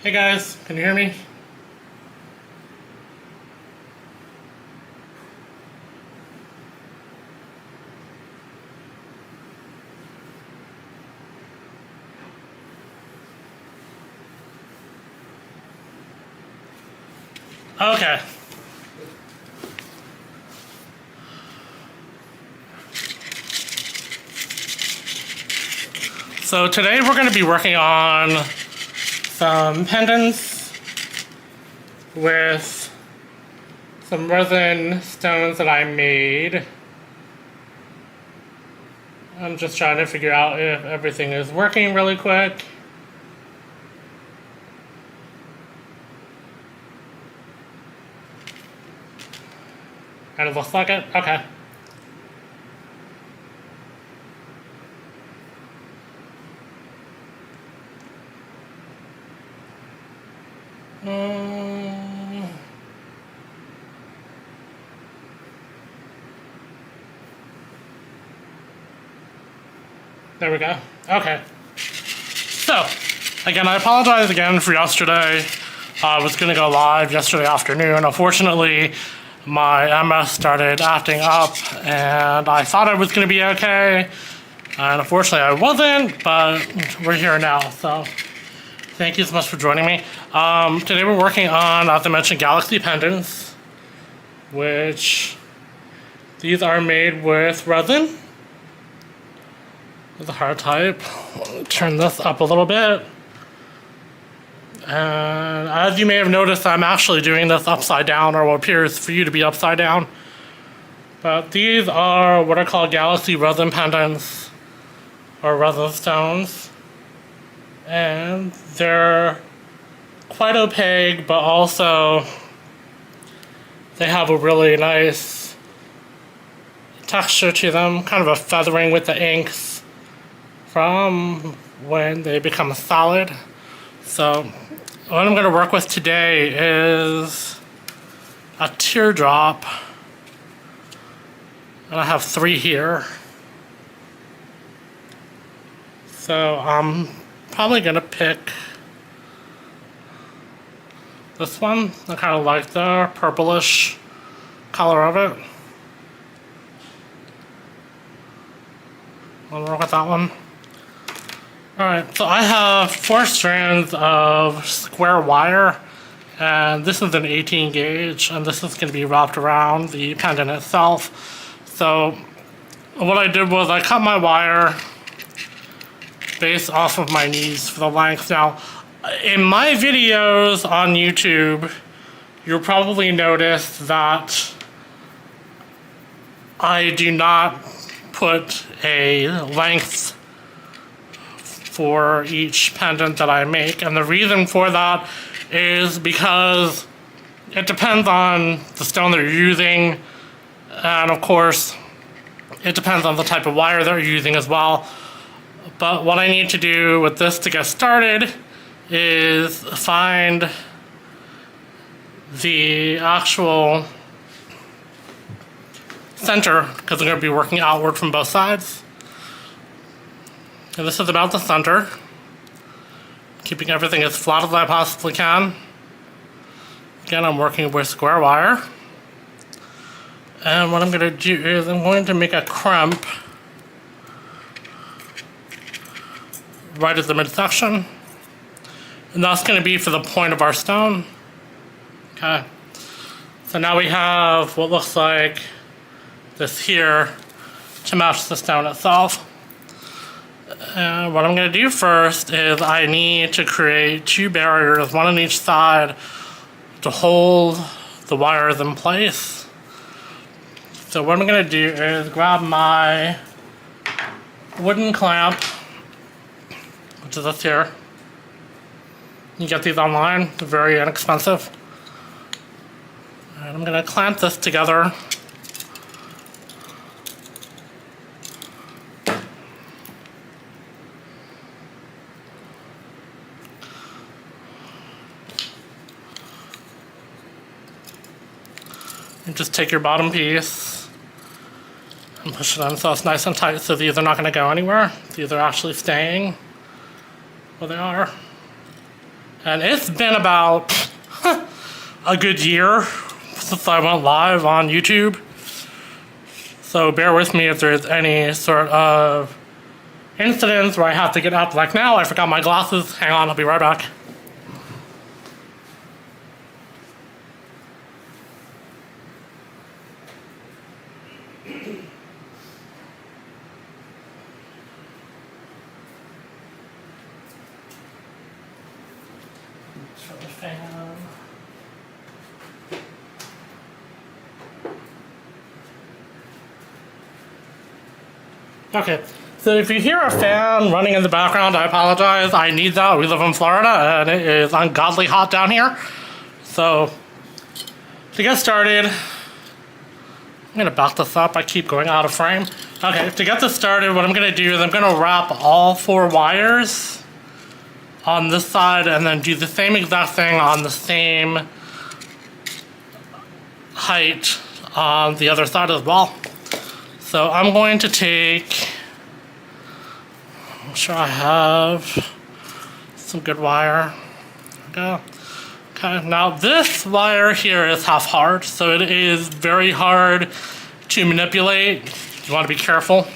Hey guys, can you hear me? Okay. So today we're going to be working on some pendants with some resin stones that I made. I'm just trying to figure out if everything is working really quick. Kind of looks like it. Okay. There we go. Okay. So, again, I apologize again for yesterday. I was going to go live yesterday afternoon. Unfortunately, my MS started acting up, and I thought I was going to be okay. And unfortunately, I wasn't, but we're here now. So, thank you so much for joining me. Today we're working on, as I mentioned, Galaxy pendants, which these are made with resin. With a hard type. Turn this up a little bit. And as you may have noticed, I'm actually doing this upside down, or what appears for you to be upside down. But these are what are called Galaxy resin pendants, or resin stones. And they're quite opaque, but also they have a really nice texture to them, kind of a feathering with the inks from when they become solid. So what I'm going to work with today is a teardrop, and I have 3 here. So I'm probably going to pick this one. I kind of like the purplish color of it. I'll work with that one. Alright, so I have 4 strands of square wire, and this is an 18 gauge, and this is going to be wrapped around the pendant itself. So what I did was I cut my wire based off of my needs for the length. Now, in my videos on YouTube, you'll probably notice that I do not put a length for each pendant that I make, and the reason for that is because it depends on the stone that you're using, and of course it depends on the type of wire that you're using as well. But what I need to do with this to get started is find the actual center, because I'm going to be working outward from both sides. And this is about the center, keeping everything as flat as I possibly can. Again, I'm working with square wire. And what I'm going to do is I'm going to make a crimp right at the midsection. And that's going to be for the point of our stone. Okay. So now we have what looks like this here to match the stone itself. And what I'm going to do first is I need to create 2 barriers, one on each side, to hold the wires in place. So what I'm going to do is grab my wooden clamp, which is this here. You get these online, they're very inexpensive. And I'm going to clamp this together. And just take your bottom piece and push it in so it's nice and tight, so these are not going to go anywhere. These are actually staying where they are. And it's been about a good year since I went live on YouTube. So bear with me if there's any sort of incidents where I have to get up. Like now, I forgot my glasses. Hang on, I'll be right back. Turn the fan. Okay, so if you hear a fan running in the background, I apologize. I need that. We live in Florida and it is ungodly hot down here. So, to get started, I'm gonna back this up. I keep going out of frame. Okay, to get this started, what I'm gonna do is I'm gonna wrap all 4 wires on this side and then do the same exact thing on the same height on the other side as well. So I'm going to take, I'm sure I have some good wire. There we go. Okay, now this wire here is half hard, so it is very hard to manipulate. You want to be careful.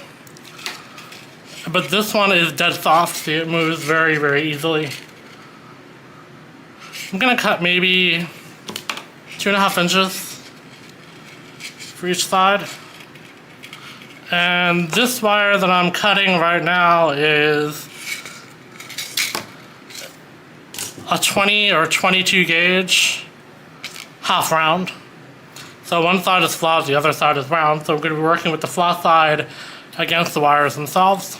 But this one is dead soft, so it moves very, very easily. I'm gonna cut maybe 2.5 inches for each side. And this wire that I'm cutting right now is a 20 or 22 gauge half round. So one side is flat, the other side is round. So we're going to be working with the flat side against the wires themselves.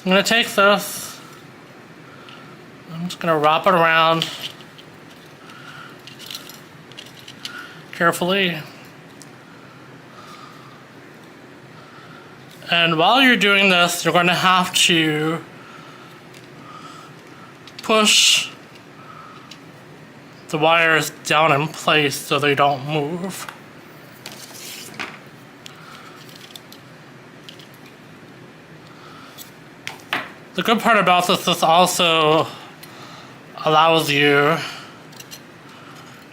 I'm going to take this, I'm just going to wrap it around carefully. And while you're doing this, you're going to have to push the wires down in place so they don't move. The good part about this also allows you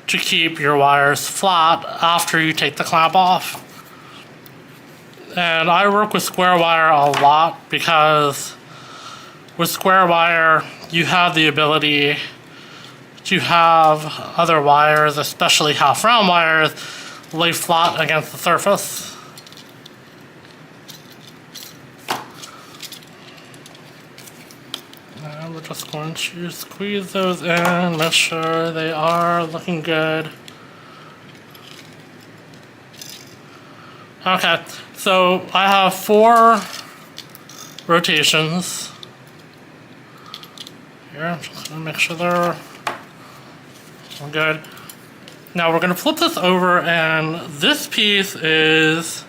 to keep your wires flat after you take the clamp off. And I work with square wire a lot because with square wire, you have the ability to have other wires, especially half round wires, lay flat against the surface. And we're just going to squeeze those in, make sure they are looking good. Okay, so I have 4 rotations. Here, I'm just gonna make sure they're all good. Now we're gonna flip this over, and this piece is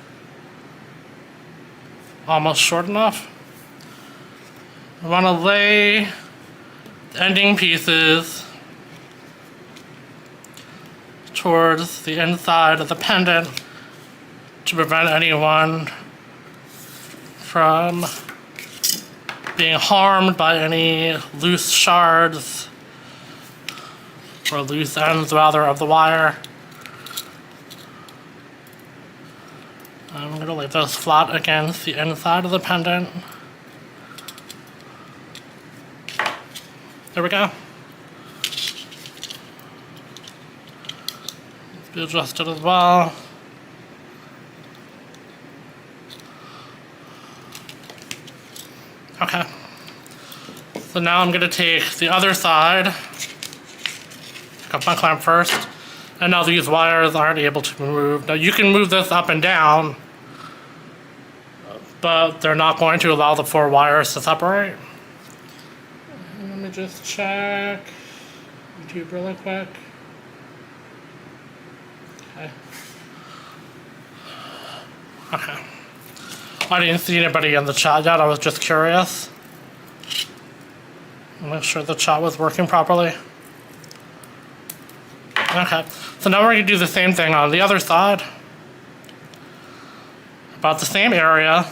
almost short enough. I wanna lay the ending pieces towards the inside of the pendant to prevent anyone from being harmed by any loose shards, or loose ends rather, of the wire. I'm going to lay those flat against the inside of the pendant. There we go. Let's be adjusted as well. Okay, so now I'm going to take the other side, pick up my clamp first, and now these wires aren't able to move. Now you can move this up and down, but they're not going to allow the 4 wires to separate. Let me just check YouTube really quick. Okay. Okay. I didn't see anybody in the chat yet, I was just curious. Make sure the chat was working properly. Okay, so now we're going to do the same thing on the other side. About the same area.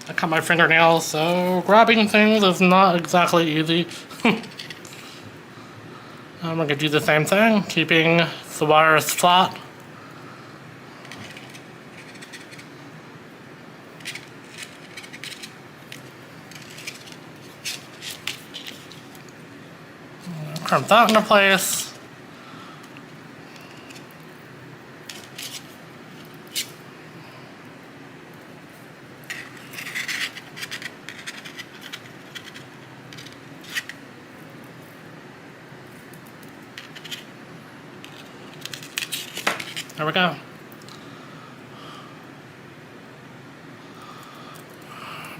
I cut my fingernails, so grabbing things is not exactly easy. I'm gonna do the same thing, keeping the wires flat. Crimp that into place. There we go.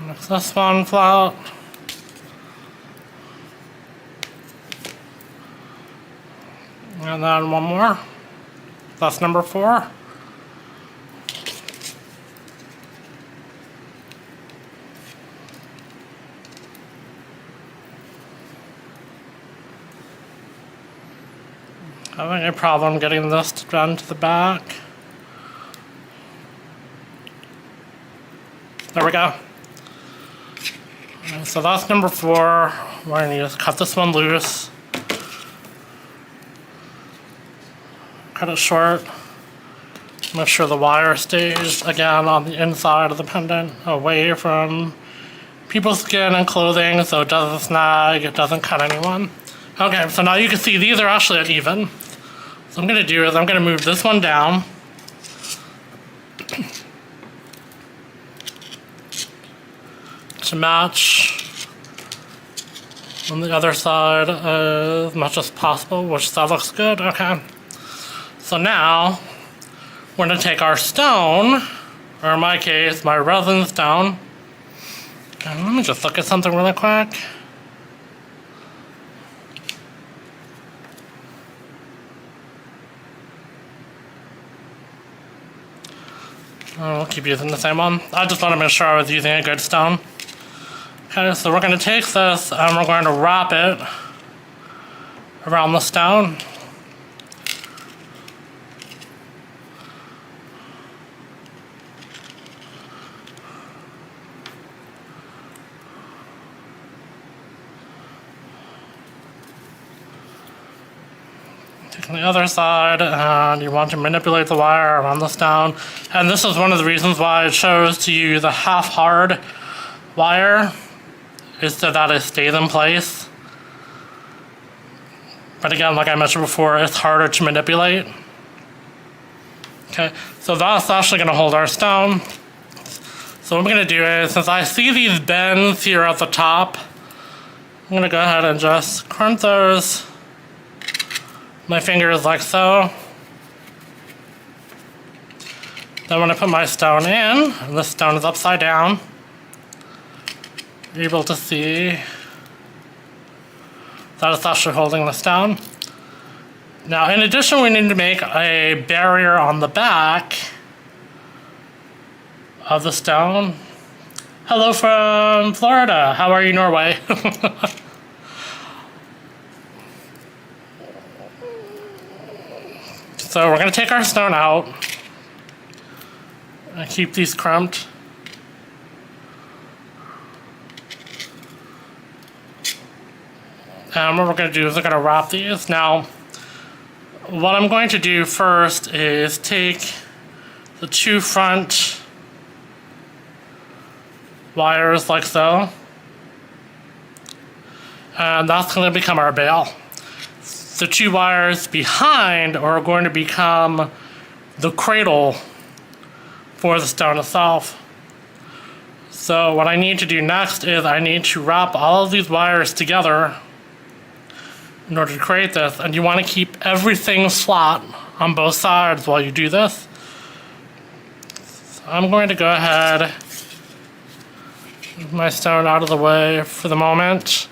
Mix this one flat. And then one more. That's number 4. Having a problem getting this done to the back. There we go. So that's number 4. We're going to just cut this one loose. Cut it short. Make sure the wire stays, again, on the inside of the pendant, away from people's skin and clothing, so it doesn't snag, it doesn't cut anyone. Okay, so now you can see these are actually uneven. So what I'm going to do is I'm going to move this one down. To match on the other side as much as possible, which that looks good. Okay. So now we're going to take our stone, or in my case, my resin stone. And let me just look at something really quick. I'll keep using the same one. I just want to make sure I was using a good stone. Okay, so we're going to take this and we're going to wrap it around the stone. On the other side, and you want to manipulate the wire around the stone. And this is one of the reasons why I chose to use a half-hard wire, is so that it stays in place. But again, like I mentioned before, it's harder to manipulate. Okay, so that's actually going to hold our stone. So what I'm going to do is, since I see these bends here at the top, I'm going to go ahead and just crimp those. My fingers like so. Then when I put my stone in, and this stone is upside down, you're able to see that it's actually holding the stone. Now, in addition, we need to make a barrier on the back of the stone. Hello from Florida. How are you, Norway? So we're going to take our stone out and keep these crimped. And what we're going to do is we're going to wrap these. Now, what I'm going to do first is take the 2 front wires like so. And that's going to become our bail. The 2 wires behind are going to become the cradle for the stone itself. So what I need to do next is I need to wrap all of these wires together in order to create this. And you want to keep everything flat on both sides while you do this. So I'm going to go ahead, move my stone out of the way for the moment.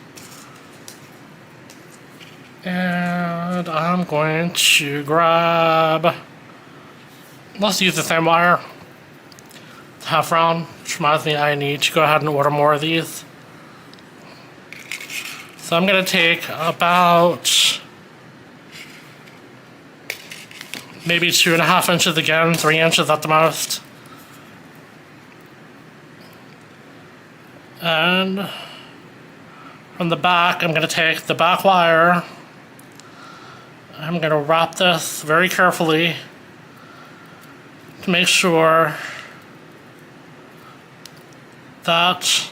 And I'm going to grab, let's use the same wire, half round, which reminds me I need to go ahead and order more of these. So I'm going to take about maybe 2.5 inches again, 3 inches at the most. And from the back, I'm going to take the back wire. I'm going to wrap this very carefully to make sure that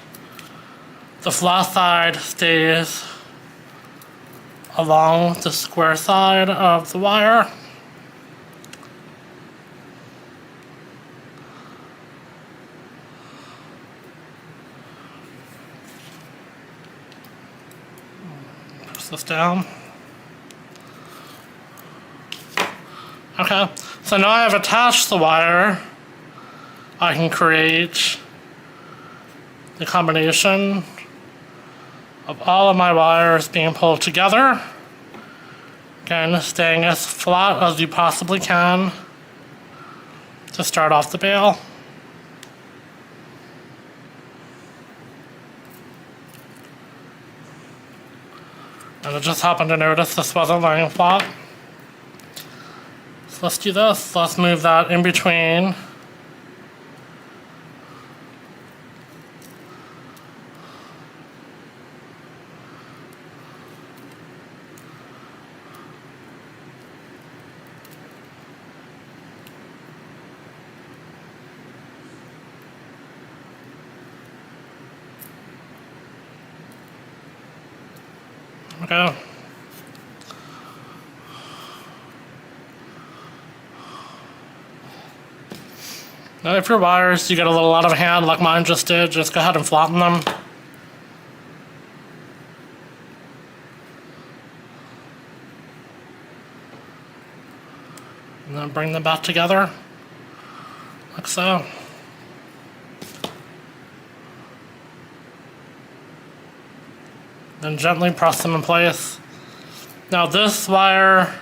the flat side stays along the square side of the wire. Press this down. Okay, so now I've attached the wire. I can create the combination of all of my wires being pulled together. Again, staying as flat as you possibly can to start off the bale. And I just happened to notice this wasn't laying flat. So let's do this. Let's move that in between. Okay. Now if your wires, you get a little out of hand like mine just did, just go ahead and flatten them. And then bring them back together, like so. Then gently press them in place. Now this wire,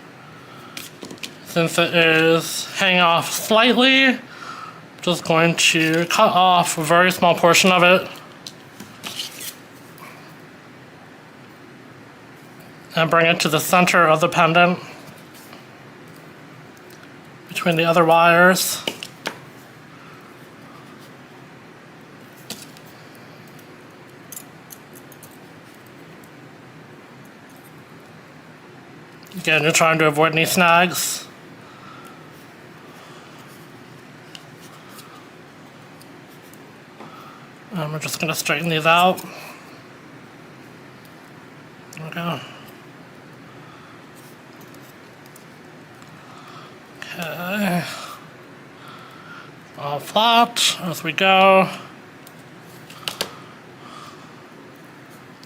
since it is hanging off slightly, just going to cut off a very small portion of it and bring it to the center of the pendant between the other wires. Again, you're trying to avoid any snags. And we're just going to straighten these out. There we go. Okay. All flat as we go.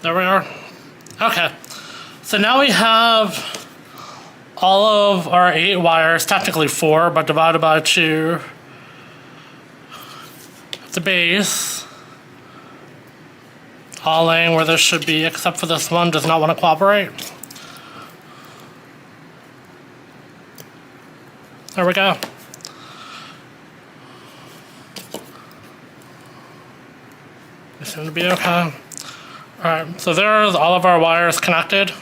There we are. Okay. So now we have all of our 8 wires, technically 4, but divided by 2 at the base, all laying where this should be, except for this one does not want to cooperate. There we go. They seem to be okay. Alright, so there's all of our wires connected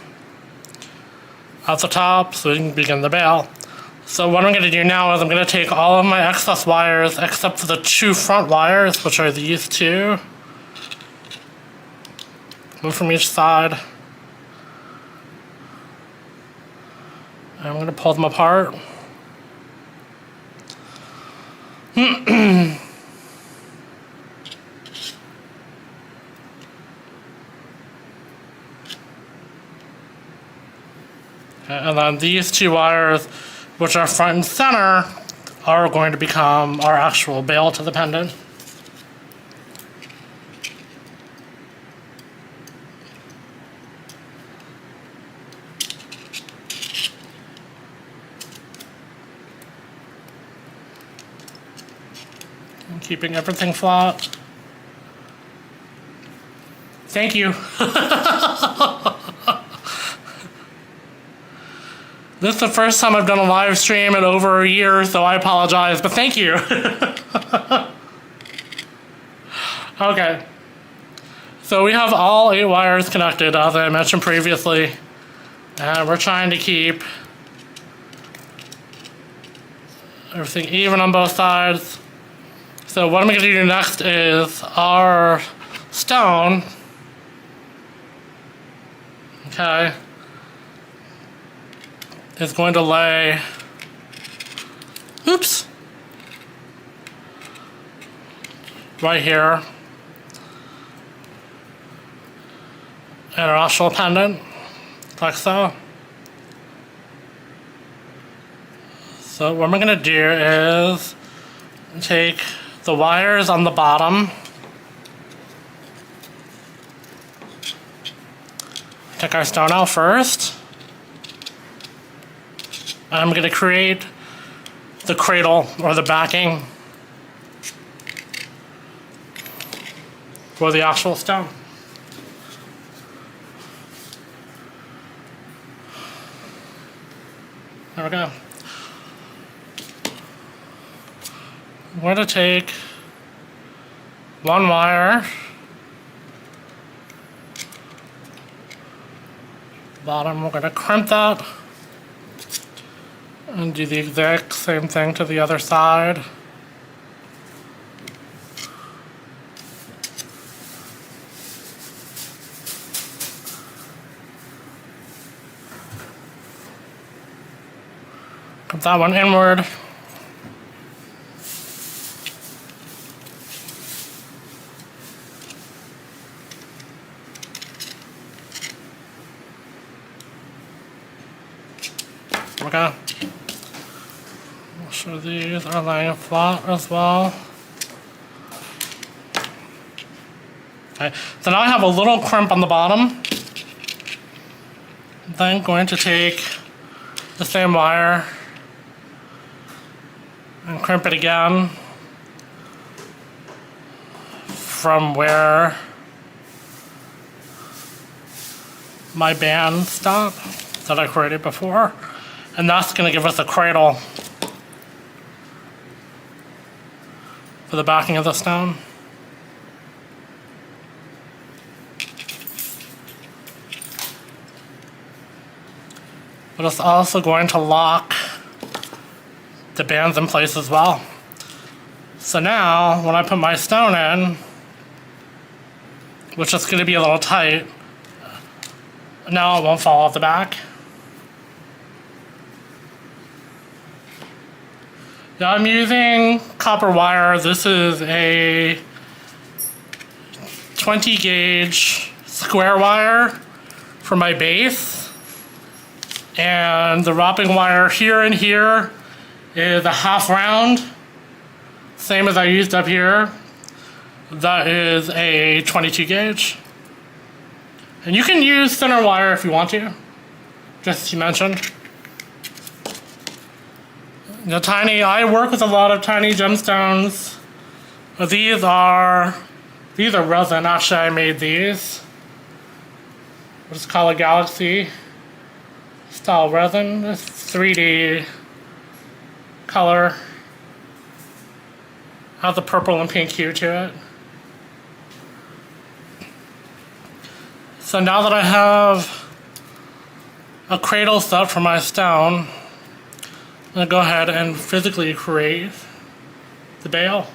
at the top, so we can begin the bale. So what I'm going to do now is I'm going to take all of my excess wires, except for the 2 front wires, which are these 2. One from each side. And I'm going to pull them apart. And then these 2 wires, which are front and center, are going to become our actual bale to the pendant. And keeping everything flat. Thank you. This is the first time I've done a live stream in over a year, so I apologize, but thank you. Okay. So we have all 8 wires connected, as I mentioned previously. And we're trying to keep everything even on both sides. So what I'm going to do next is our stone, okay, is going to lay, oops, right here, and an actual pendant, like so. So what we're gonna do is take the wires on the bottom, take our stone out first, and I'm gonna create the cradle or the backing for the actual stone. There we go. I'm going to take one wire, bottom, we're going to crimp that and do the exact same thing to the other side. Crimp that one inward. Okay. Make sure these are laying flat as well. Okay, so now I have a little crimp on the bottom. Then going to take the same wire and crimp it again from where my band stopped that I created before. And that's going to give us a cradle for the backing of the stone. But it's also going to lock the bands in place as well. So now, when I put my stone in, which is going to be a little tight, now it won't fall off the back. Now I'm using copper wire. This is a 20 gauge square wire for my base. And the wrapping wire here and here is a half round, same as I used up here. That is a 22 gauge. And you can use thinner wire if you want to, just as you mentioned. I work with a lot of tiny gemstones. These are resin. Actually, I made these. It's called a Galaxy style resin. It's 3D color. Has a purple and pink hue to it. So now that I have a cradle set for my stone, I'm going to go ahead and physically create the bale.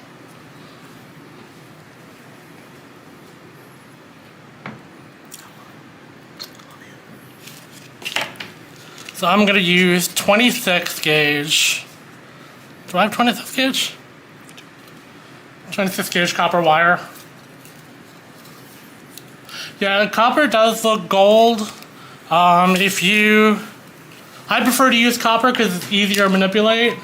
So I'm going to use 26 gauge. Do I have 26 gauge? 26 gauge copper wire. Yeah, copper does look gold. I prefer to use copper because it's easier to manipulate.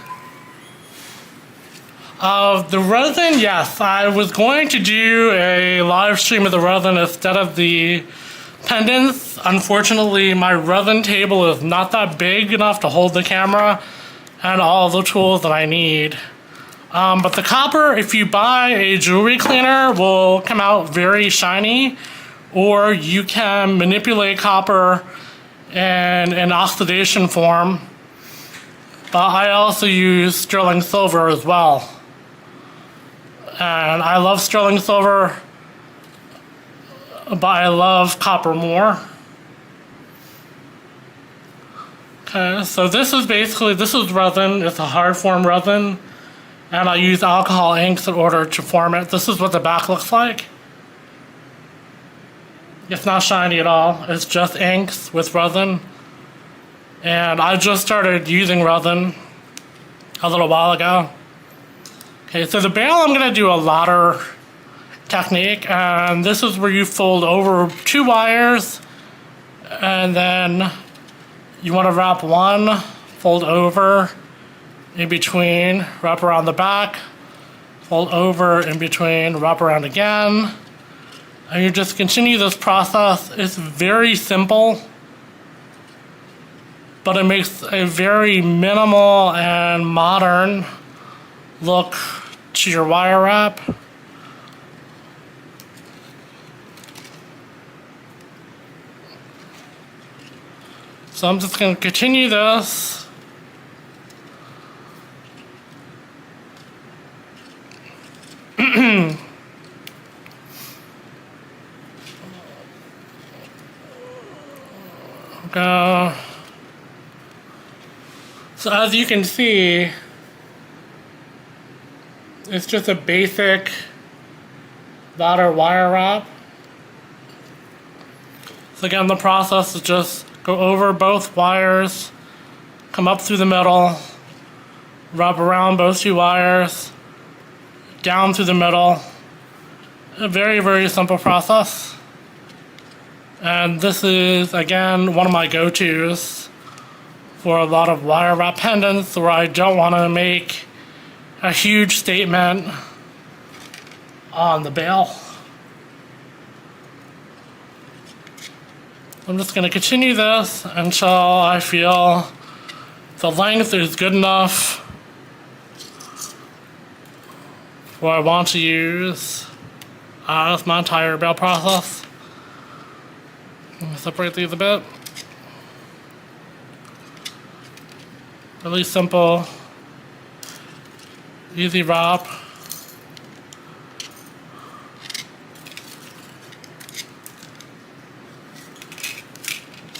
The resin, yes, I was going to do a live stream of the resin instead of the pendants. Unfortunately, my resin table is not that big enough to hold the camera and all the tools that I need. But the copper, if you buy a jewelry cleaner, will come out very shiny, or you can manipulate copper in an oxidation form. But I also use sterling silver as well. And I love sterling silver, but I love copper more. Okay, so this is resin. It's a hard form resin. And I use alcohol inks in order to form it. This is what the back looks like. It's not shiny at all. It's just inks with resin. And I just started using resin a little while ago. Okay, so the bail, I'm gonna do a ladder technique, and this is where you fold over 2 wires, and then you want to wrap one, fold over in between, wrap around the back, fold over in between, wrap around again, and you just continue this process. It's very simple, but it makes a very minimal and modern look to your wire wrap. So I'm just going to continue this. Go. So as you can see, it's just a basic ladder wire wrap. So again, the process is just go over both wires, come up through the middle, wrap around both 2 wires, down through the middle. A very, very simple process. And this is, again, one of my go-tos for a lot of wire wrap pendants where I don't want to make a huge statement on the bail. I'm just going to continue this until I feel the length is good enough for what I want to use as my entire bail process. Separate these a bit. Really simple, easy wrap.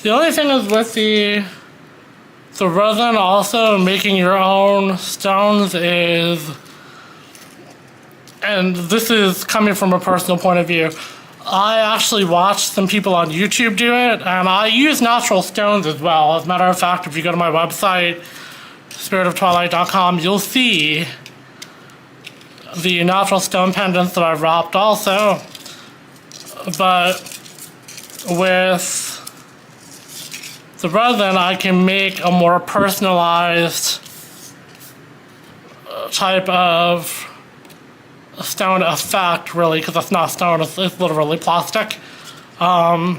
The only thing is with the resin, also making your own stones is, and this is coming from a personal point of view, I actually watched some people on YouTube do it, and I use natural stones as well. As a matter of fact, if you go to my website, spiritoftwilight.com, you'll see the natural stone pendants that I've wrapped also. But with the resin, I can make a more personalized type of stone effect, really, because it's not stone, it's literally plastic. In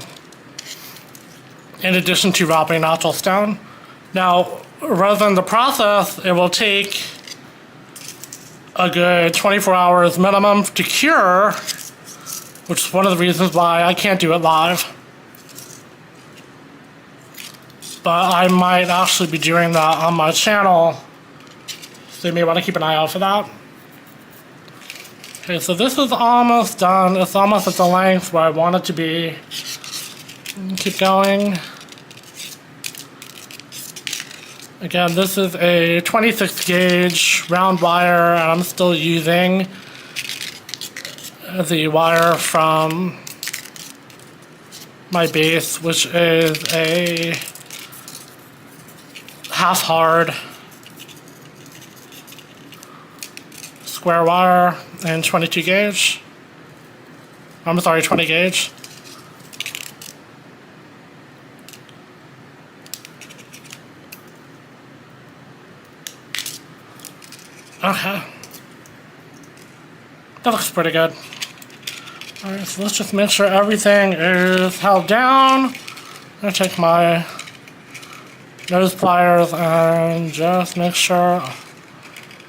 addition to wrapping natural stone. Now, resin, the process, it will take a good 24 hours minimum to cure, which is one of the reasons why I can't do it live. But I might actually be doing that on my channel, so you may want to keep an eye out for that. Okay, so this is almost done. It's almost at the length where I want it to be. Keep going. Again, this is a 26 gauge round wire, and I'm still using the wire from my base, which is a half hard square wire and 22 gauge. I'm sorry, 20 gauge. Okay. That looks pretty good. Alright, so let's just make sure everything is held down. I'm gonna take my nose pliers and just make sure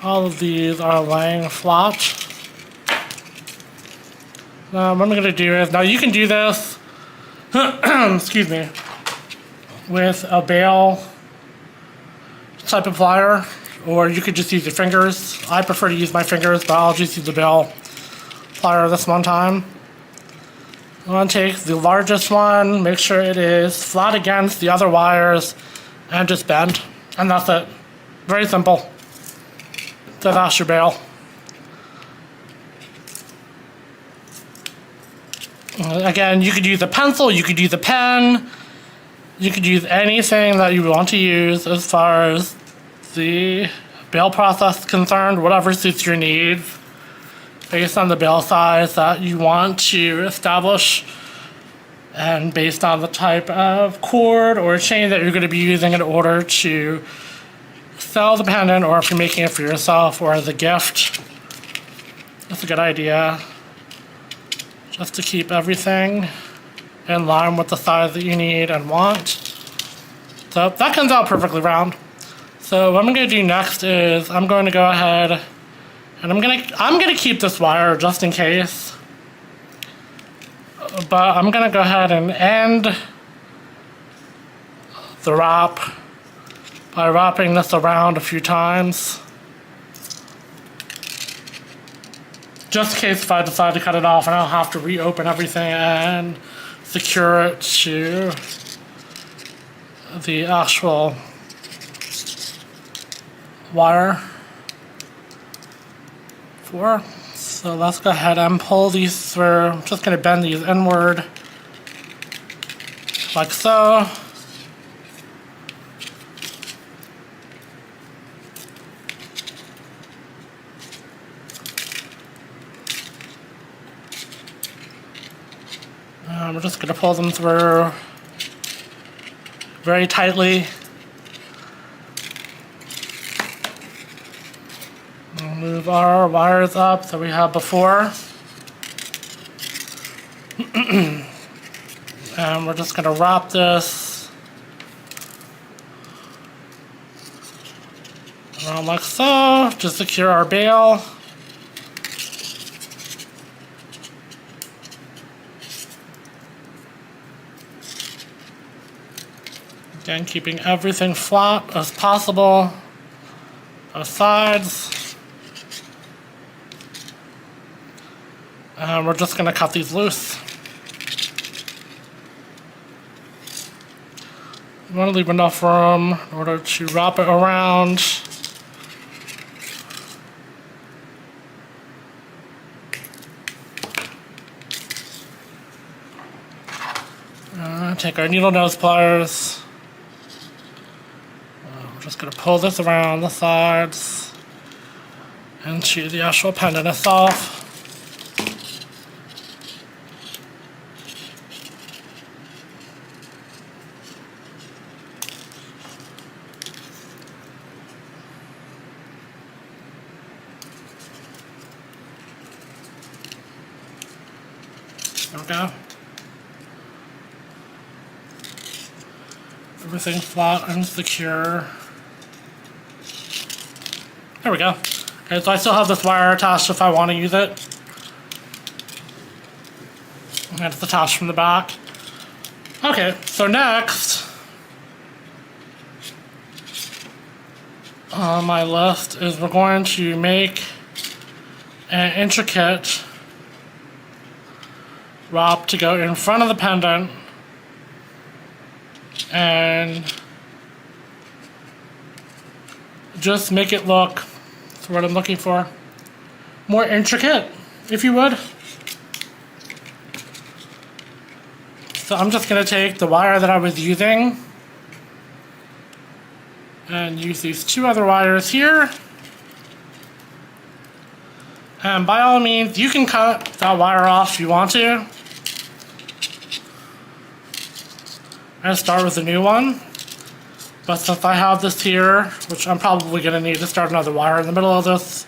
all of these are laying flat. Now what I'm gonna do is, now you can do this, excuse me, with a bail type of plier, or you could just use your fingers. I prefer to use my fingers, but I'll just use the bail plier this one time. I'm gonna take the largest one, make sure it is flat against the other wires, and just bend. And that's it. Very simple. So that's your bail. Again, you could use a pencil, you could use a pen, you could use anything that you want to use as far as the bail process is concerned, whatever suits your needs, based on the bail size that you want to establish, and based on the type of cord or chain that you're going to be using in order to sell the pendant, or if you're making it for yourself or as a gift. That's a good idea, just to keep everything in line with the size that you need and want. So that comes out perfectly round. So what I'm going to do next is I'm going to go ahead and I'm going to keep this wire just in case. But I'm going to go ahead and end the wrap by wrapping this around a few times. Just in case if I decide to cut it off and I'll have to reopen everything and secure it to the actual wire. So let's go ahead and pull these through. I'm just going to bend these inward like so. We're just going to pull them through very tightly. We'll move our wires up that we had before. And we're just going to wrap this around like so to secure our bail. Again, keeping everything flat as possible, both sides. And we're just going to cut these loose. You want to leave enough room in order to wrap it around. Take our needle nose pliers. We're just going to pull this around the sides into the actual pendant itself. There we go. Everything flat and secure. There we go. Okay, so I still have this wire attached if I want to use it. And it's attached from the back. Okay, so next on my list is we're going to make an intricate wrap to go in front of the pendant and just make it look, that's what I'm looking for, more intricate, if you would. So I'm just going to take the wire that I was using and use these two other wires here. And by all means, you can cut that wire off if you want to. And start with a new one. But since I have this here, which I'm probably going to need to start another wire in the middle of this,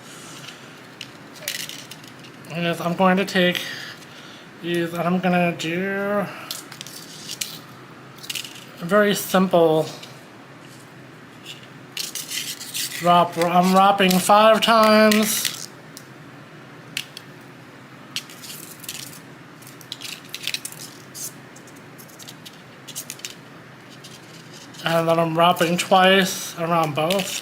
is I'm going to take these and I'm going to do a very simple wrap where I'm wrapping 5 times. And then I'm wrapping twice around both.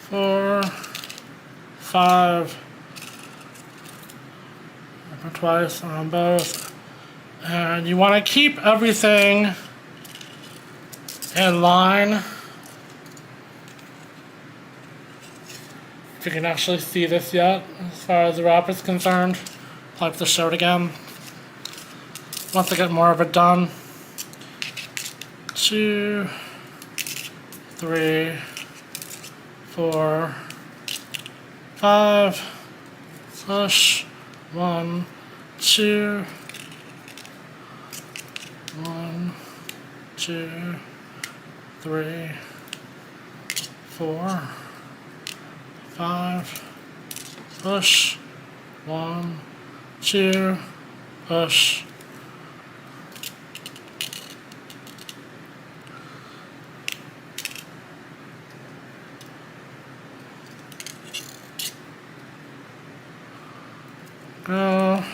Four, 5, twice around both. And you want to keep everything in line you can actually see this yet, as far as the wrap is concerned. I'll have to show it again. Once I get more of it done. 2, 3, 4, 5, push, 1, 2, 1, 2, 3, 4, 5, push, 1, 2, push. Go.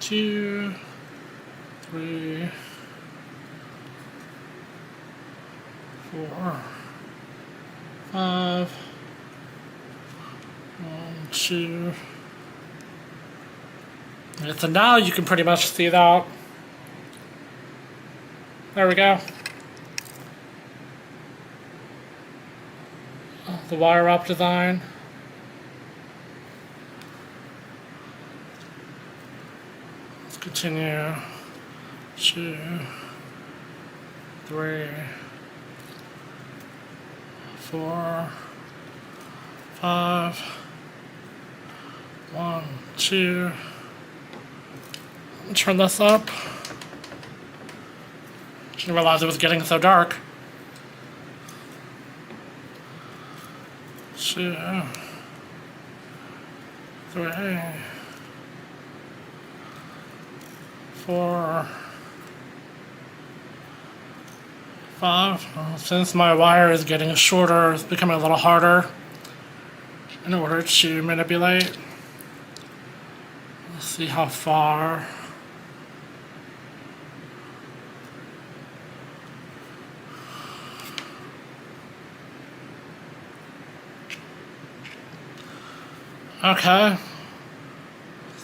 Two, 3, 4, 5, 1, 2. And so now you can pretty much see that. There we go. The wire wrap design. Let's continue. 2, 3, 4, 5, 1, 2. Turn this up. Didn't realize it was getting so dark. 2, 3, 4, 5. Since my wire is getting shorter, it's becoming a little harder in order to manipulate. Let's see how far. Okay.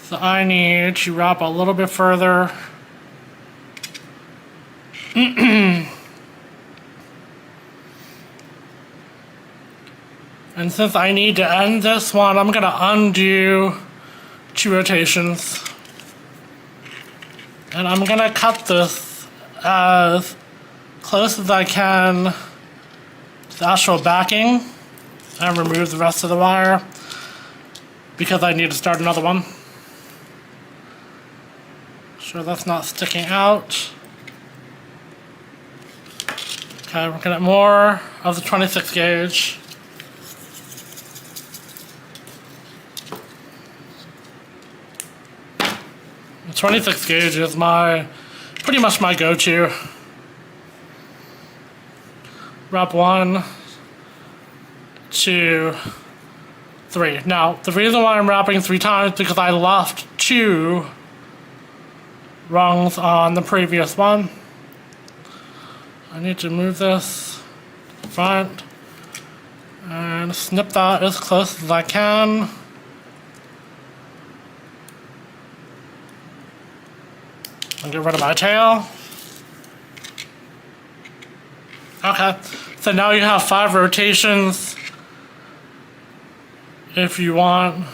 So I need to wrap a little bit further. And since I need to end this one, I'm going to undo 2 rotations. And I'm going to cut this as close as I can to the actual backing and remove the rest of the wire because I need to start another one. Sure that's not sticking out. Okay, we're gonna get more of the 26 gauge. The 26 gauge is pretty much my go-to. Wrap 1, 2, 3. Now, the reason why I'm wrapping 3 times is because I left 2 rungs on the previous one. I need to move this to the front and snip that as close as I can. And get rid of my tail. Okay, so now you have 5 rotations if you want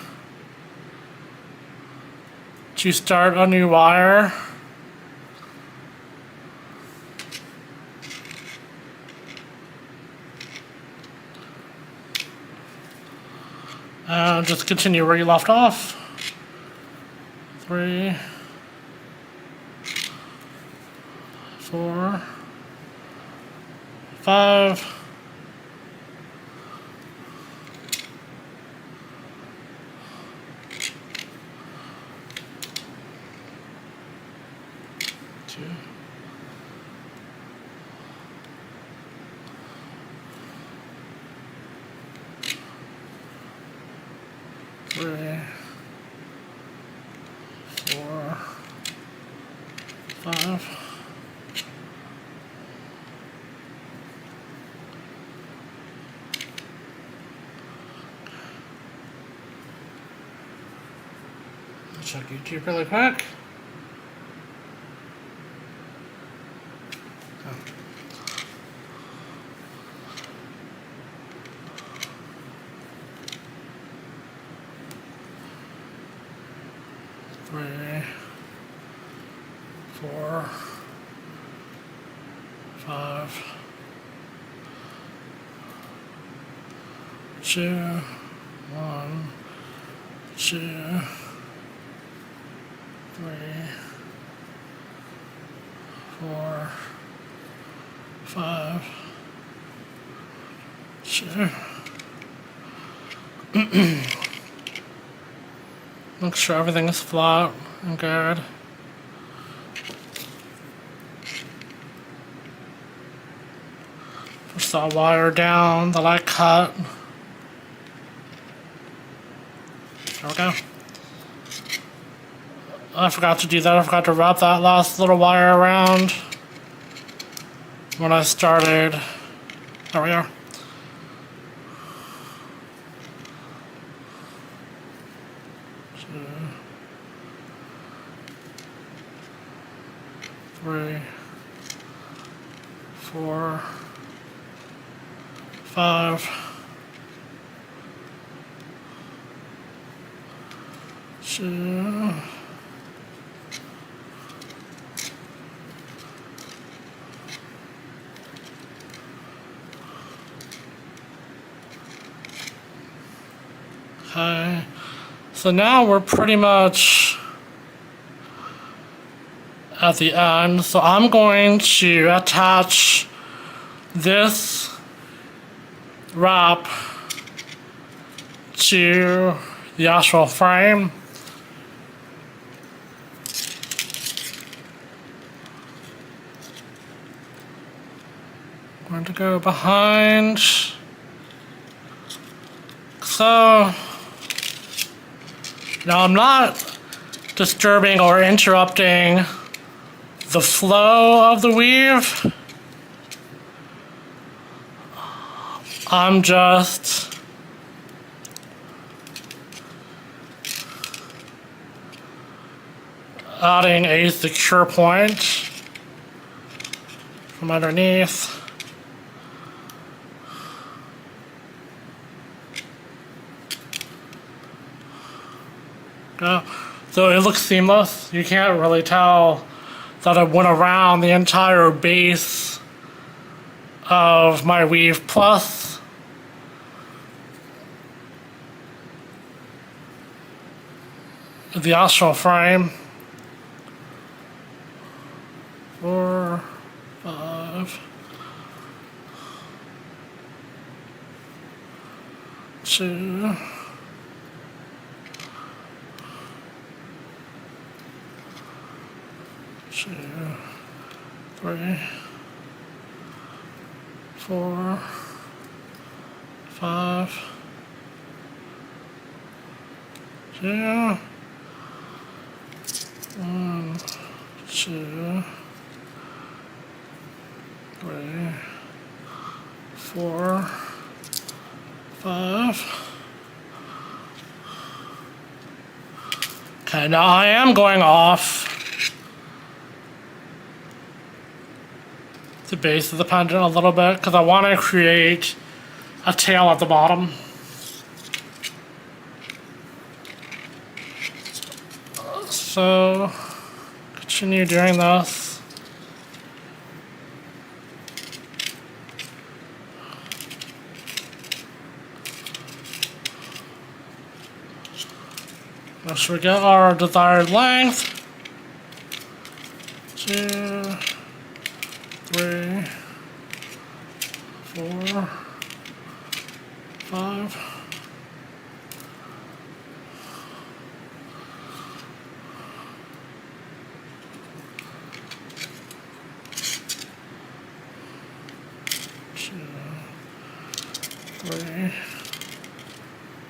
to start a new wire. And just continue where you left off. 3, 4, 5. 2. 3, 4, 5. Check YouTube really quick. Three, 4, 5, 2, 1, 2, 3, 4, 5, 2. Make sure everything is flat and good. Push that wire down that I cut. There we go. I forgot to do that. I forgot to wrap that last little wire around when I started. There we are. Three, 4, 5, 2. Okay, so now we're pretty much at the end. So I'm going to attach this wrap to the actual frame. I'm going to go behind. So now I'm not disturbing or interrupting the flow of the weave. I'm just adding a secure point from underneath. So it looks seamless. You can't really tell that I went around the entire base of my weave plus the actual frame. 4, 5, 2, 2, 3, 4, 5, 2, 1, 2, 3, 4, 5. Okay, now I am going off the base of the pendant a little bit because I want to create a tail at the bottom. So continue doing this. Now should we get our desired length? 2, 3, 4, 5. Three,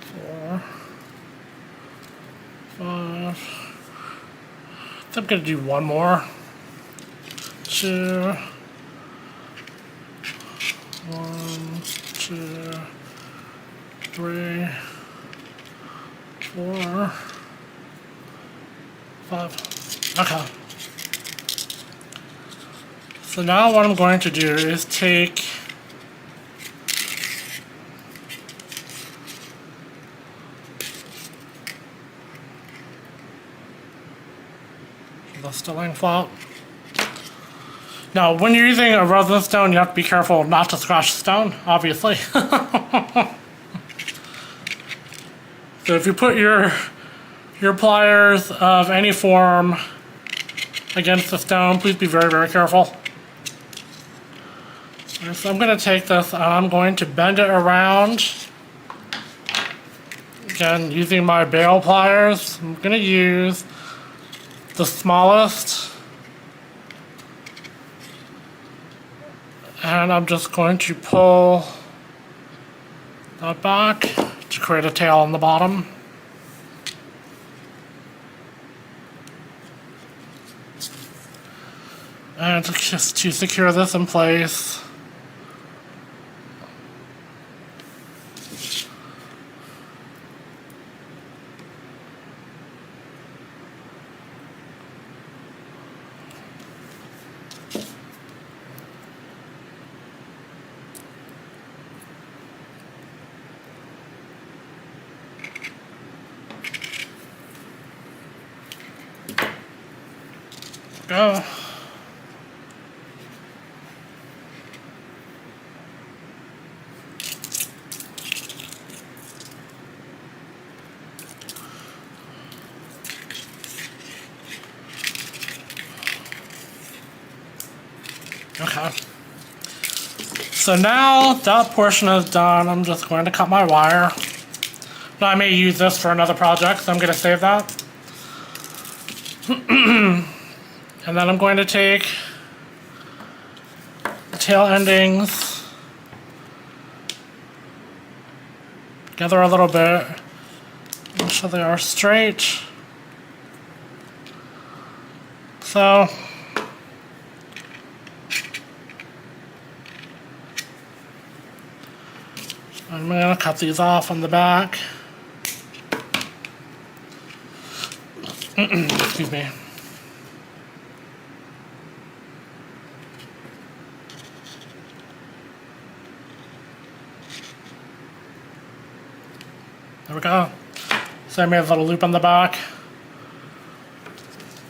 4, 5. I think I'm gonna do one more. 2, 1, 2, 3, 4, 5. Okay. So now what I'm going to do is take the stilling flap. Now, when you're using a resin stone, you have to be careful not to scratch the stone, obviously. So if you put your pliers of any form against the stone, please be very, very careful. And so I'm going to take this and I'm going to bend it around. Again, using my bale pliers, I'm going to use the smallest. And I'm just going to pull that back to create a tail on the bottom. And just to secure this in place, go. Okay. So now that portion is done, I'm just going to cut my wire. Now I may use this for another project, so I'm going to save that. And then I'm going to take the tail endings, gather a little bit, make sure they are straight. So I'm going to cut these off on the back. Excuse me. There we go. So I made a little loop on the back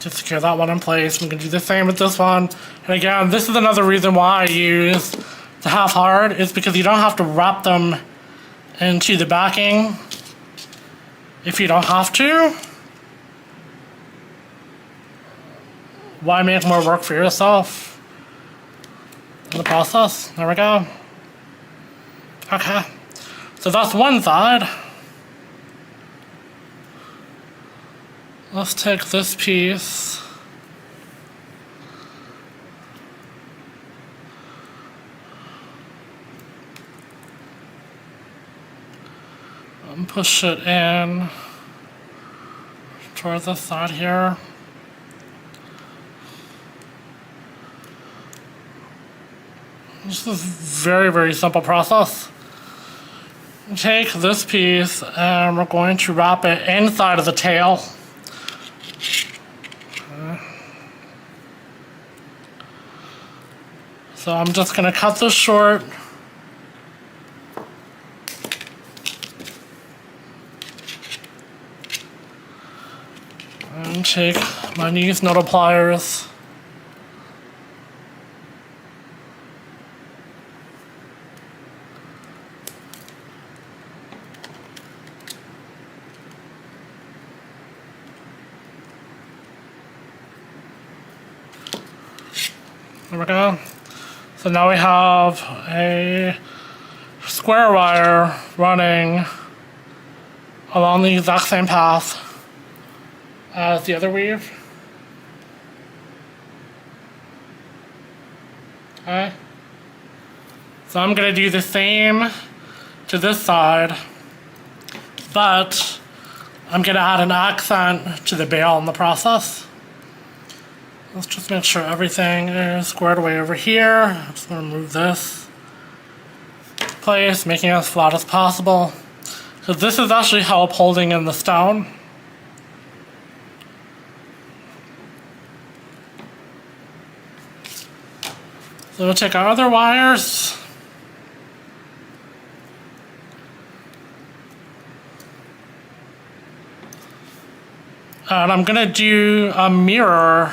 to secure that one in place. I'm going to do the same with this one. And again, this is another reason why I use the half hard, is because you don't have to wrap them into the backing if you don't have to. Why make more work for yourself in the process? There we go. Okay. So that's one side. Let's take this piece and push it in toward this side here. This is a very, very simple process. Take this piece and we're going to wrap it inside of the tail. So I'm just going to cut this short. And take my nice noodle pliers. There we go. So now we have a square wire running along the exact same path as the other weave. Okay. So I'm going to do the same to this side, but I'm going to add an accent to the bail in the process. Let's just make sure everything is squared away over here. I'm just going to move this in place, making it as flat as possible. So this is actually help holding in the stone. So we'll take our other wires. And I'm gonna do a mirror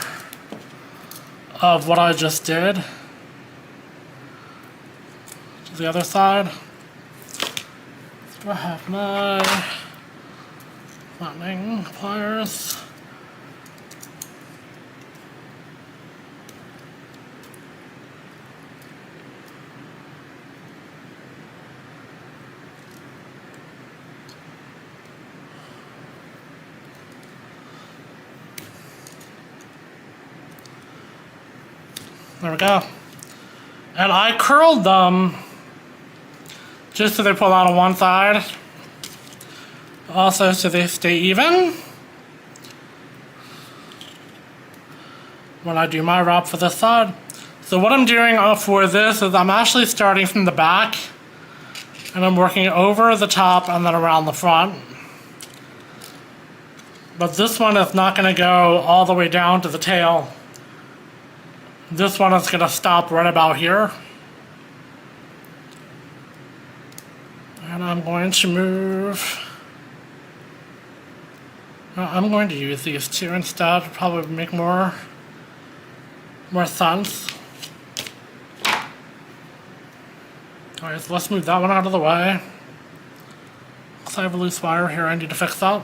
of what I just did to the other side. Do I have my flattening pliers? There we go. And I curled them just so they pull out on one side. Also so they stay even when I do my wrap for this side. So what I'm doing for this is I'm actually starting from the back and I'm working over the top and then around the front. But this one is not going to go all the way down to the tail. This one is going to stop right about here. And I'm going to move. I'm going to use these two instead. Probably make more sense. Alright, so let's move that one out of the way. Because I have a loose wire here I need to fix that.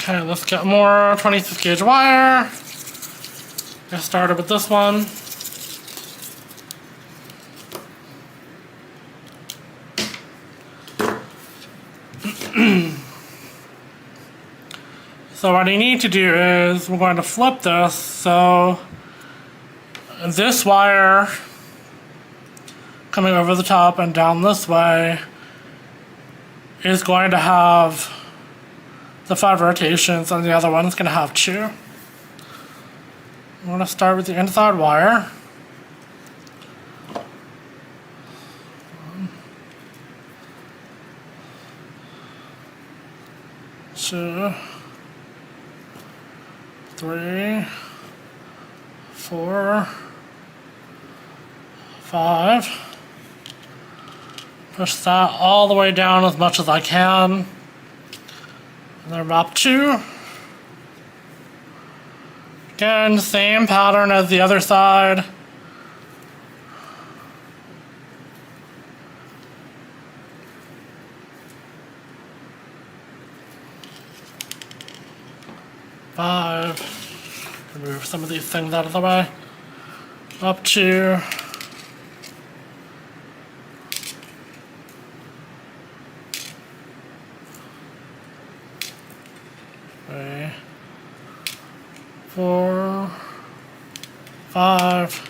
Okay, let's get more 26 gauge wire. Get started with this one. So what I need to do is we're going to flip this so this wire coming over the top and down this way is going to have the 5 rotations and the other one is going to have 2. I'm going to start with the inside wire. 1, 2, 3, 4, 5. Push that all the way down as much as I can. And then wrap 2. Again, same pattern as the other side. Remove some of these things out of the way. Up 2. 3, 4, 5.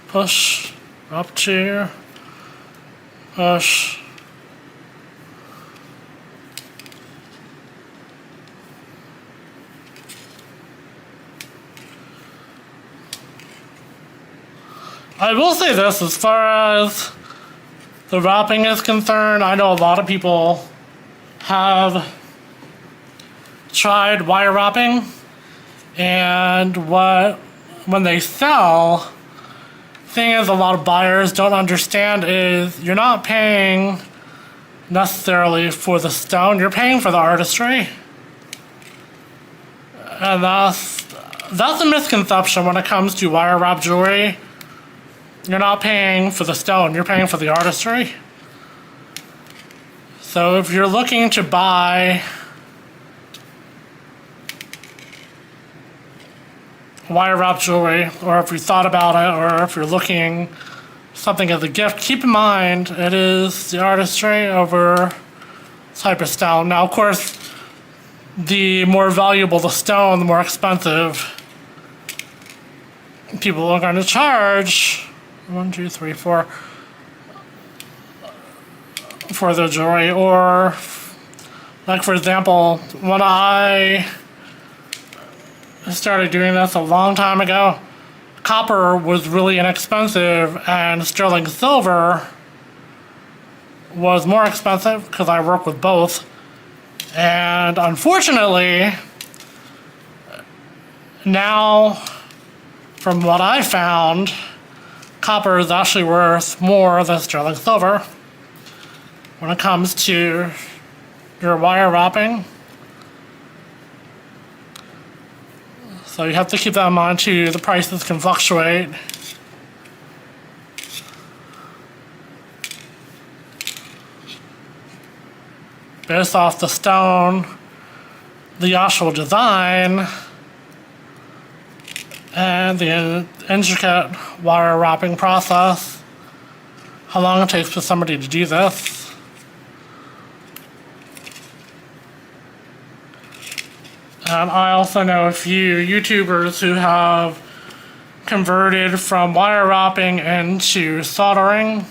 Push. Up 2. Push. I will say this, as far as the wrapping is concerned, I know a lot of people have tried wire wrapping, and when they sell, thing is a lot of buyers don't understand is you're not paying necessarily for the stone, you're paying for the artistry. And that's a misconception when it comes to wire wrap jewelry. You're not paying for the stone, you're paying for the artistry. So if you're looking to buy wire wrap jewelry, or if you thought about it, or if you're looking something as a gift, keep in mind it is the artistry over type of stone. Now, of course, the more valuable the stone, the more expensive people are going to charge. 1, 2, 3, 4. for their jewelry. Or, like for example, when I started doing this a long time ago, copper was really inexpensive and sterling silver was more expensive because I work with both. And unfortunately, now, from what I found, copper is actually worth more than sterling silver when it comes to your wire wrapping. So you have to keep that in mind too. The prices can fluctuate. Based off the stone, the actual design, and the intricate wire wrapping process, how long it takes for somebody to do this. And I also know a few YouTubers who have converted from wire wrapping into soldering.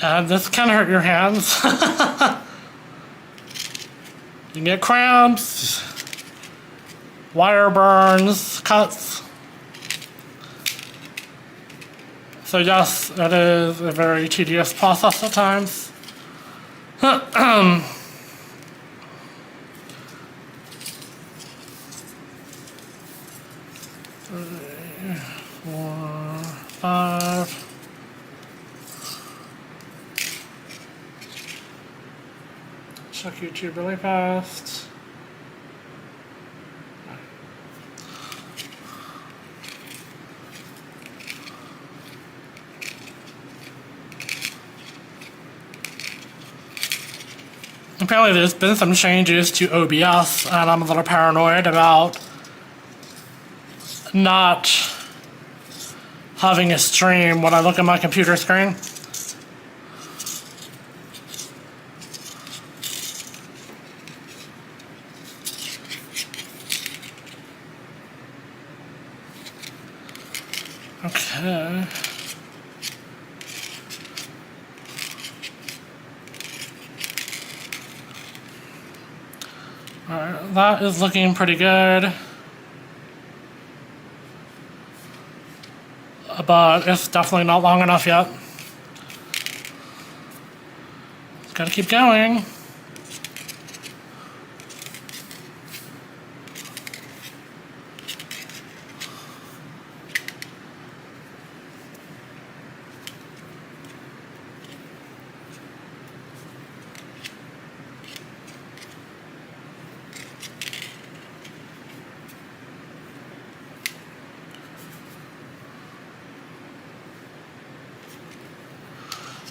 And this can hurt your hands. You can get cramps, wire burns, cuts. So yes, it is a very tedious process at times. 4, 5. Check YouTube really fast. Apparently there's been some changes to OBS, and I'm a little paranoid about not having a stream when I look at my computer screen. Okay. Alright, that is looking pretty good. But it's definitely not long enough yet. Gotta keep going.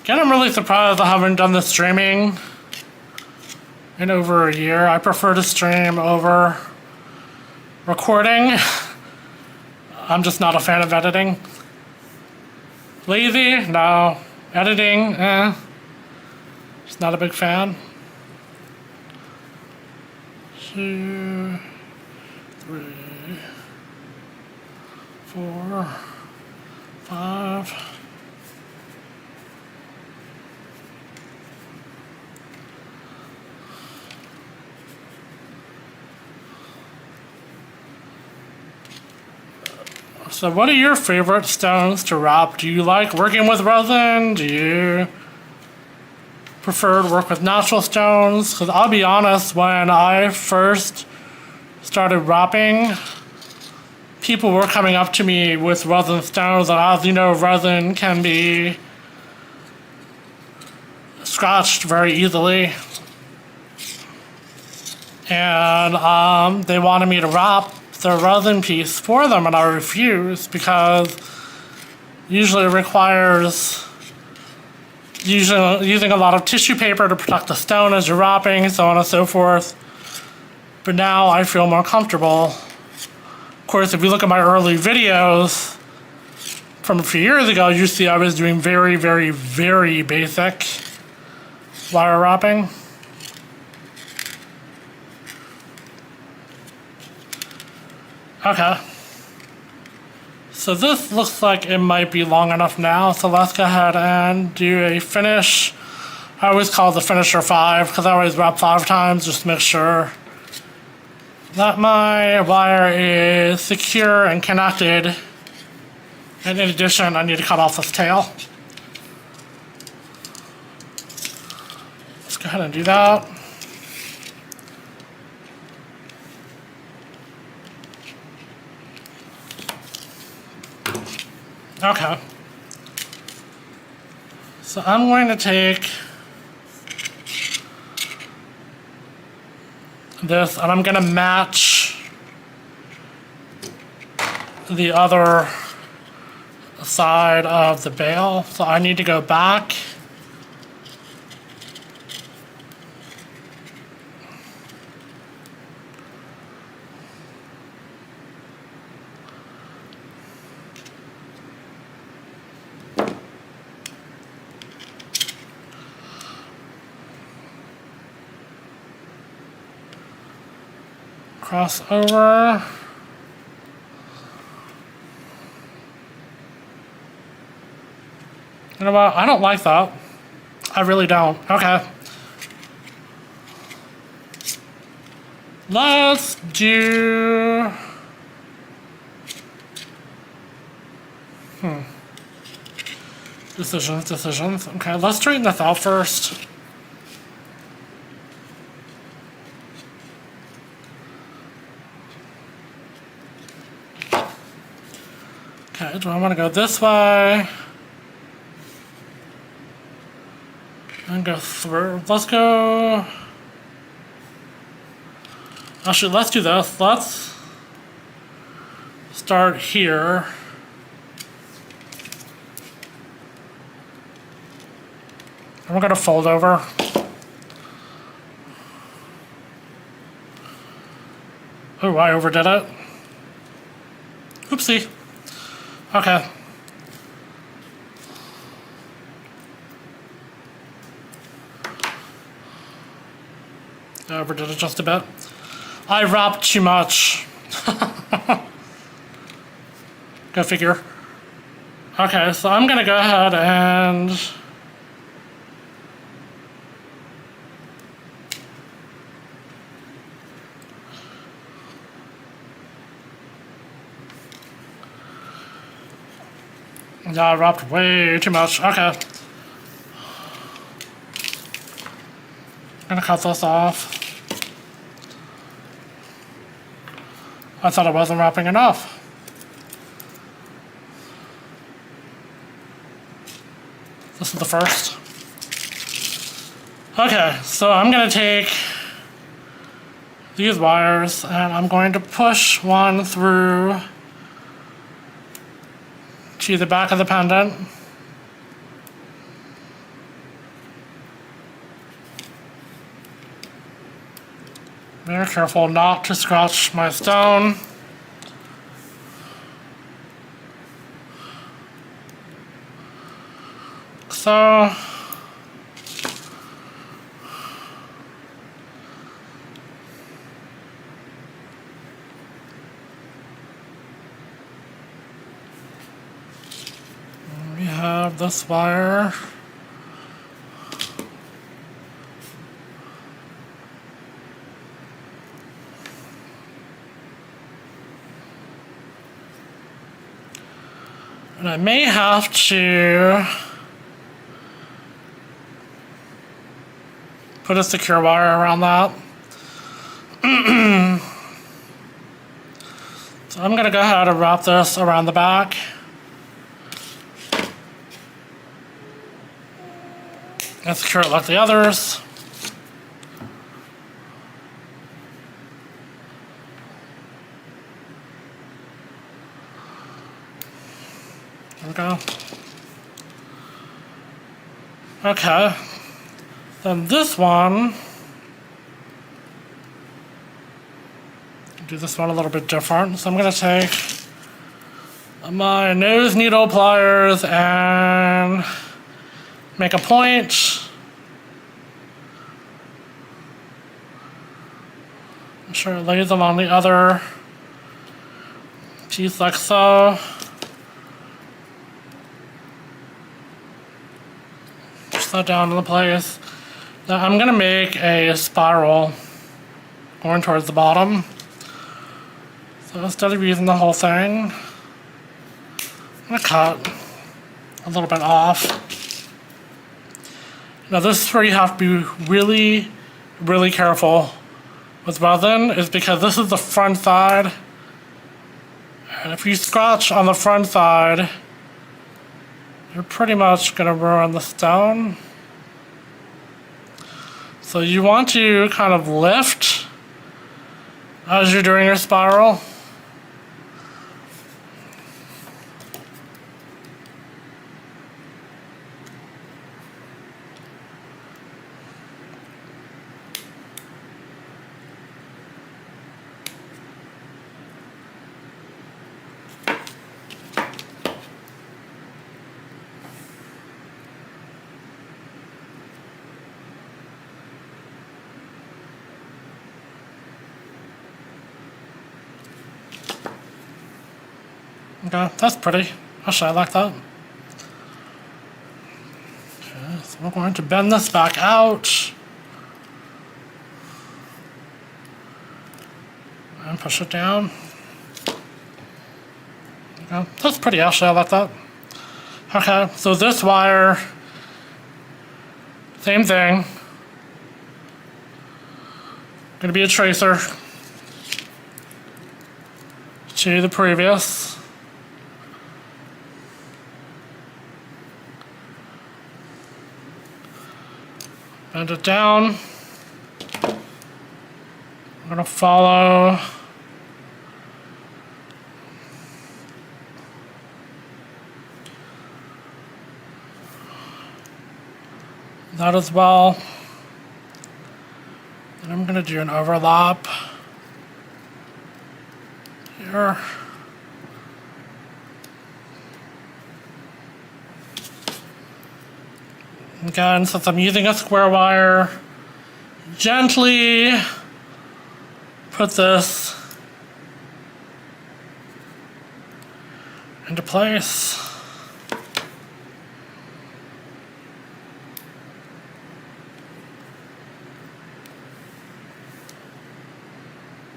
Again, I'm really surprised I haven't done the streaming in over a year. I prefer to stream over recording. I'm just not a fan of editing. Lazy? No. Editing? Just not a big fan. 2, 3, 4, 5. So what are your favorite stones to wrap? Do you like working with resin? Do you prefer to work with natural stones? Because I'll be honest, when I first started wrapping, people were coming up to me with resin stones, and as you know, resin can be scratched very easily. And they wanted me to wrap the resin piece for them, and I refused because usually it requires using a lot of tissue paper to protect the stone as you're wrapping, so on and so forth. But now I feel more comfortable. Of course, if you look at my early videos from a few years ago, you see I was doing very, very, very basic wire wrapping. Okay. So this looks like it might be long enough now, so let's go ahead and do a finish. I always call it the finisher 5 because I always wrap 5 times just to make sure that my wire is secure and connected. And in addition, I need to cut off this tail. Let's go ahead and do that. Okay. So I'm going to take this and I'm going to match the other side of the bale. So I need to go back cross over. You know what? I don't like that. I really don't. Okay. Let's do... Decisions. Okay, let's straighten this out first. Okay, do I want to go this way? And go through. Let's go... Actually, let's do this. Let's start here. And we're going to fold over. Oh, I overdid it. Oopsie. Okay. I overdid it just a bit. I wrapped too much. Go figure. Okay, so I'm gonna go ahead and yeah, I wrapped way too much. Okay. I'm gonna cut this off. I thought I wasn't wrapping enough. This is the first. Okay, so I'm gonna take these wires and I'm going to push one through to the back of the pendant. Very careful not to scratch my stone. So we have this wire. And I may have to put a secure wire around that. So I'm going to go ahead and wrap this around the back. And secure it like the others. There we go. Okay. Then this one, do this one a little bit different. So I'm going to take my nose needle pliers and make a point. Make sure it lays along the other piece like so. that down into place. Now I'm gonna make a spiral going towards the bottom. So instead of using the whole thing, I'm gonna cut a little bit off. Now this is where you have to be really, really careful with resin, is because this is the front side. And if you scratch on the front side, you're pretty much gonna ruin the stone. So you want to kind of lift as you're doing your spiral. Okay, that's pretty. Actually, I like that. Okay, so we're going to bend this back out. And push it down. Okay, that's pretty, actually, I like that. Okay, so this wire, same thing. Gonna be a tracer to the previous. Bend it down. I'm gonna follow that as well. And I'm gonna do an overlap here. Again, since I'm using a square wire, gently put this into place.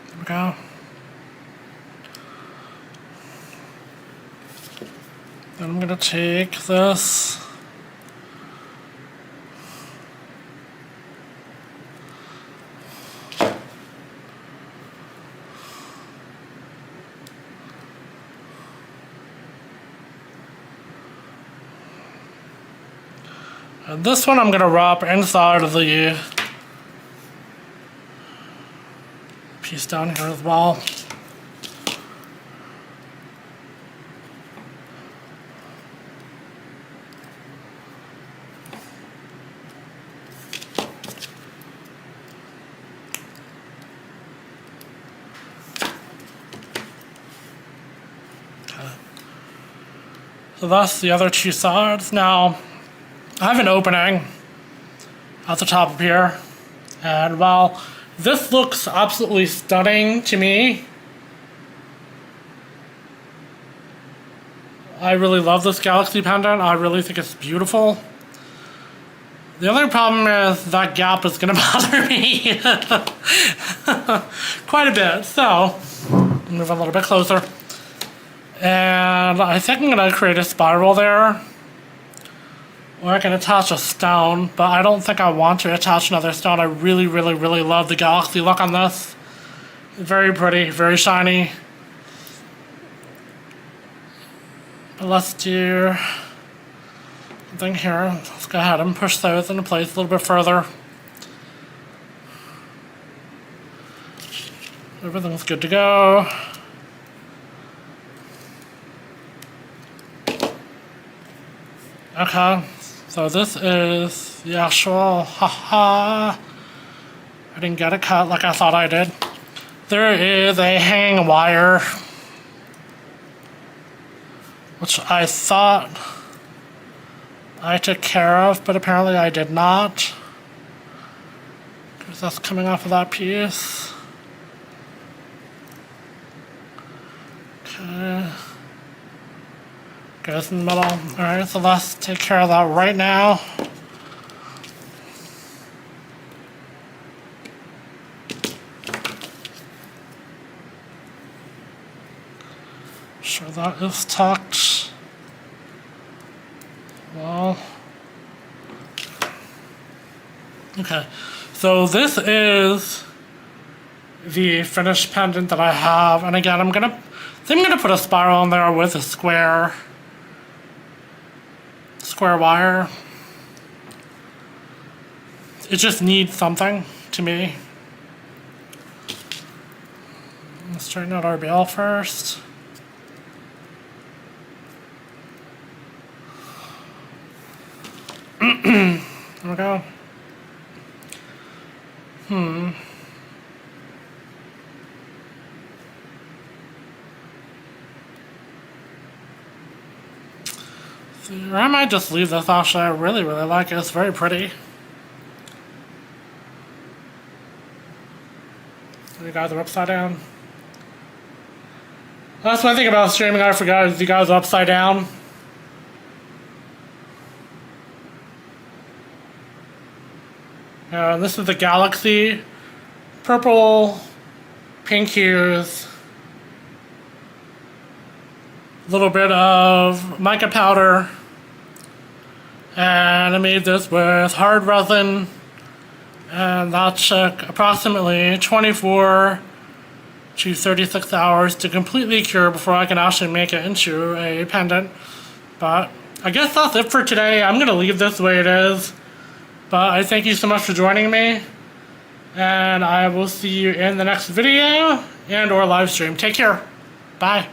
There we go. Then I'm going to take this . And this one I'm going to wrap inside of the piece down here as well. Okay. So that's the other two sides. Now, I have an opening at the top of here, and while this looks absolutely stunning to me, I really love this galaxy pendant. I really think it's beautiful. The only problem is that gap is going to bother me quite a bit, so move a little bit closer. And I think I'm going to create a spiral there. Or I can attach a stone, but I don't think I want to attach another stone. I really, really, really love the galaxy look on this. Very pretty, very shiny. But let's do something here. Let's go ahead and push those into place a little bit further. Everything's good to go. Okay. So this is the actual, I didn't get it cut like I thought I did. There is a hanging wire, which I thought I took care of, but apparently I did not. Because that's coming off of that piece. Okay. Goes in the middle. Alright, so let's take care of that right now. Sure that is tucked well. Okay, so this is the finished pendant that I have, and again, I'm gonna put a spiral in there with a square wire. It just needs something to me. Let's straighten out our bail first. There we go. Or I might just leave this. Actually, I really like it. It's very pretty. You guys are upside down. That's one thing about streaming I forgot is you guys are upside down. This is the Galaxy. Purple, pink hues. A little bit of mica powder. And I made this with hard resin. And that took approximately 24 to 36 hours to completely cure before I can actually make it into a pendant. But I guess that's it for today. I'm going to leave this the way it is. But I thank you so much for joining me. And I will see you in the next video and or live stream. Take care. Bye.